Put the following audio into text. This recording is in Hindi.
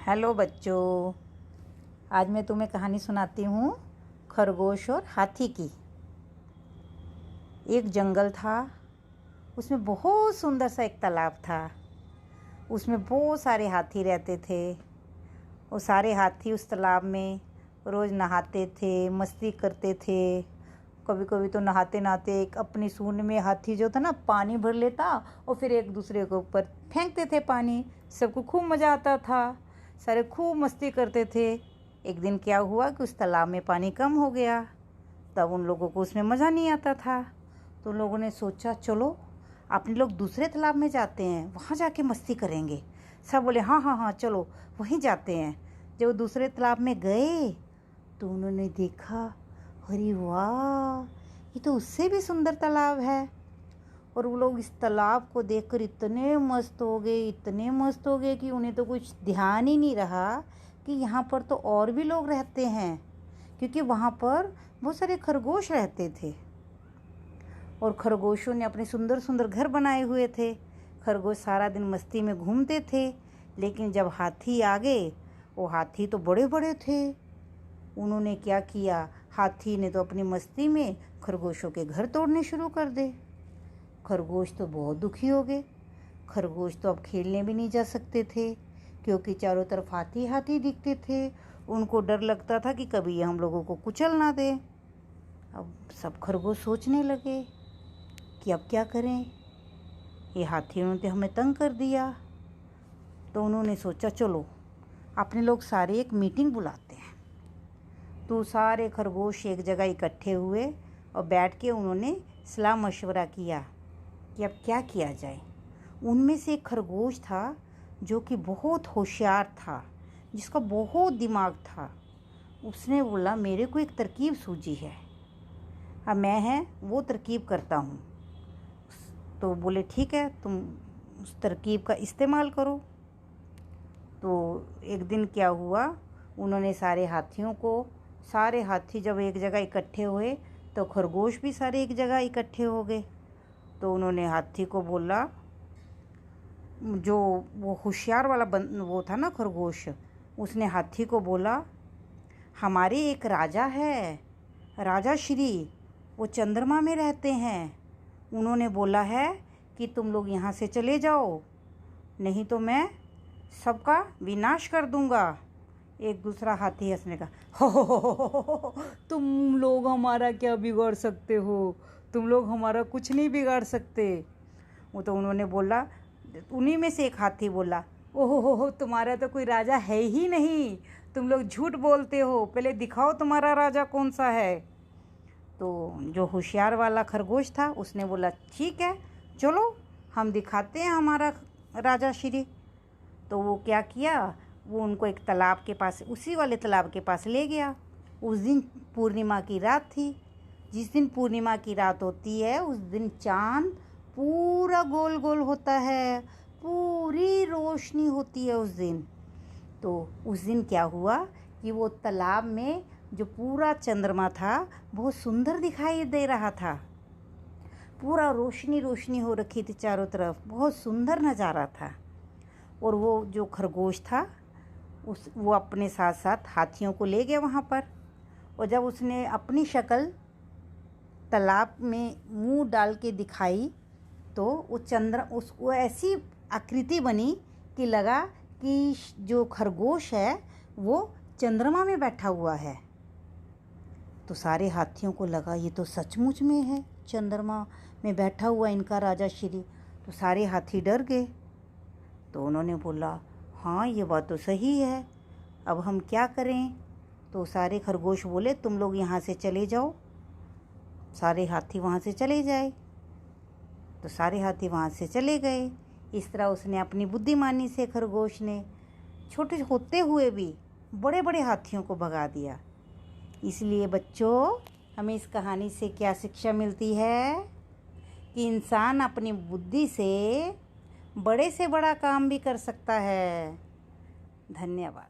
हेलो बच्चों, आज मैं तुम्हें कहानी सुनाती हूँ खरगोश और हाथी की। एक जंगल था, उसमें बहुत सुंदर सा एक तालाब था। उसमें बहुत सारे हाथी रहते थे। वो सारे हाथी उस तालाब में रोज़ नहाते थे, मस्ती करते थे। कभी कभी तो नहाते नहाते एक अपनी सूंड में हाथी जो था ना पानी भर लेता और फिर एक दूसरे के ऊपर फेंकते थे पानी। सबको खूब मज़ा आता था, सारे खूब मस्ती करते थे। एक दिन क्या हुआ कि उस तालाब में पानी कम हो गया। तब उन लोगों को उसमें मज़ा नहीं आता था, तो उन लोगों ने सोचा चलो अपने लोग दूसरे तालाब में जाते हैं, वहाँ जाके मस्ती करेंगे। सब बोले हाँ हाँ हाँ चलो वहीं जाते हैं। जब वो दूसरे तालाब में गए तो उन्होंने देखा, अरे वाह, ये तो उससे भी सुंदर तालाब है। और वो लोग इस तालाब को देखकर इतने मस्त हो गए, इतने मस्त हो गए कि उन्हें तो कुछ ध्यान ही नहीं रहा कि यहाँ पर तो और भी लोग रहते हैं, क्योंकि वहाँ पर बहुत सारे खरगोश रहते थे और खरगोशों ने अपने सुंदर सुंदर घर बनाए हुए थे। खरगोश सारा दिन मस्ती में घूमते थे, लेकिन जब हाथी आ गए, वो हाथी तो बड़े बड़े थे। उन्होंने क्या किया, हाथी ने तो अपनी मस्ती में खरगोशों के घर तोड़ने शुरू कर दे। खरगोश तो बहुत दुखी हो गए। खरगोश तो अब खेलने भी नहीं जा सकते थे, क्योंकि चारों तरफ हाथी हाथी दिखते थे। उनको डर लगता था कि कभी ये हम लोगों को कुचल ना दे। अब सब खरगोश सोचने लगे कि अब क्या करें, ये हाथियों ने तो हमें तंग कर दिया। तो उन्होंने सोचा चलो अपने लोग सारे एक मीटिंग बुलाते हैं। तो सारे खरगोश एक जगह इकट्ठे हुए और बैठ के उन्होंने सलाह मशवरा किया कि अब क्या किया जाए। उनमें से एक खरगोश था जो कि बहुत होशियार था, जिसका बहुत दिमाग था। उसने बोला मेरे को एक तरकीब सूझी है, अब मैं है वो तरकीब करता हूँ। तो बोले ठीक है, तुम उस तरकीब का इस्तेमाल करो। तो एक दिन क्या हुआ, उन्होंने सारे हाथी जब एक जगह इकट्ठे हुए तो खरगोश भी सारे एक जगह इकट्ठे हो गए। तो उन्होंने हाथी को बोला, जो वो होशियार वाला वो था ना खरगोश, उसने हाथी को बोला हमारे एक राजा है, राजा श्री, वो चंद्रमा में रहते हैं। उन्होंने बोला है कि तुम लोग यहाँ से चले जाओ, नहीं तो मैं सबका विनाश कर दूंगा। एक दूसरा हाथी हंसने का, हो, तुम लोग हमारा क्या बिगाड़ सकते हो, तुम लोग हमारा कुछ नहीं बिगाड़ सकते। वो तो उन्होंने बोला, उन्हीं में से एक हाथी बोला, ओहो तुम्हारा तो कोई राजा है ही नहीं, तुम लोग झूठ बोलते हो, पहले दिखाओ तुम्हारा राजा कौन सा है। तो जो होशियार वाला खरगोश था उसने बोला ठीक है चलो हम दिखाते हैं हमारा राजा श्री। तो वो क्या किया, वो उनको एक तालाब के पास, उसी वाले तालाब के पास ले गया। उस दिन पूर्णिमा की रात थी। जिस दिन पूर्णिमा की रात होती है उस दिन चाँद पूरा गोल गोल होता है, पूरी रोशनी होती है उस दिन। तो उस दिन क्या हुआ कि वो तालाब में जो पूरा चंद्रमा था बहुत सुंदर दिखाई दे रहा था। पूरा रोशनी रोशनी हो रखी थी चारों तरफ, बहुत सुंदर नज़ारा था। और वो जो खरगोश था वो अपने साथ साथ हाथियों को ले गया वहाँ पर। और जब उसने अपनी शक्ल तालाब में मुंह डाल के दिखाई तो वो ऐसी आकृति बनी कि लगा कि जो खरगोश है वो चंद्रमा में बैठा हुआ है। तो सारे हाथियों को लगा ये तो सचमुच में है, चंद्रमा में बैठा हुआ इनका राजा श्री। तो सारे हाथी डर गए। तो उन्होंने बोला हाँ ये बात तो सही है, अब हम क्या करें। तो सारे खरगोश बोले तुम लोग यहाँ से चले जाओ। सारे हाथी वहाँ से चले जाए। तो सारे हाथी वहाँ से चले गए। इस तरह उसने अपनी बुद्धिमानी से खरगोश ने छोटे होते हुए भी बड़े बड़े हाथियों को भगा दिया। इसलिए बच्चों, हमें इस कहानी से क्या शिक्षा मिलती है कि इंसान अपनी बुद्धि से बड़े से बड़ा काम भी कर सकता है। धन्यवाद।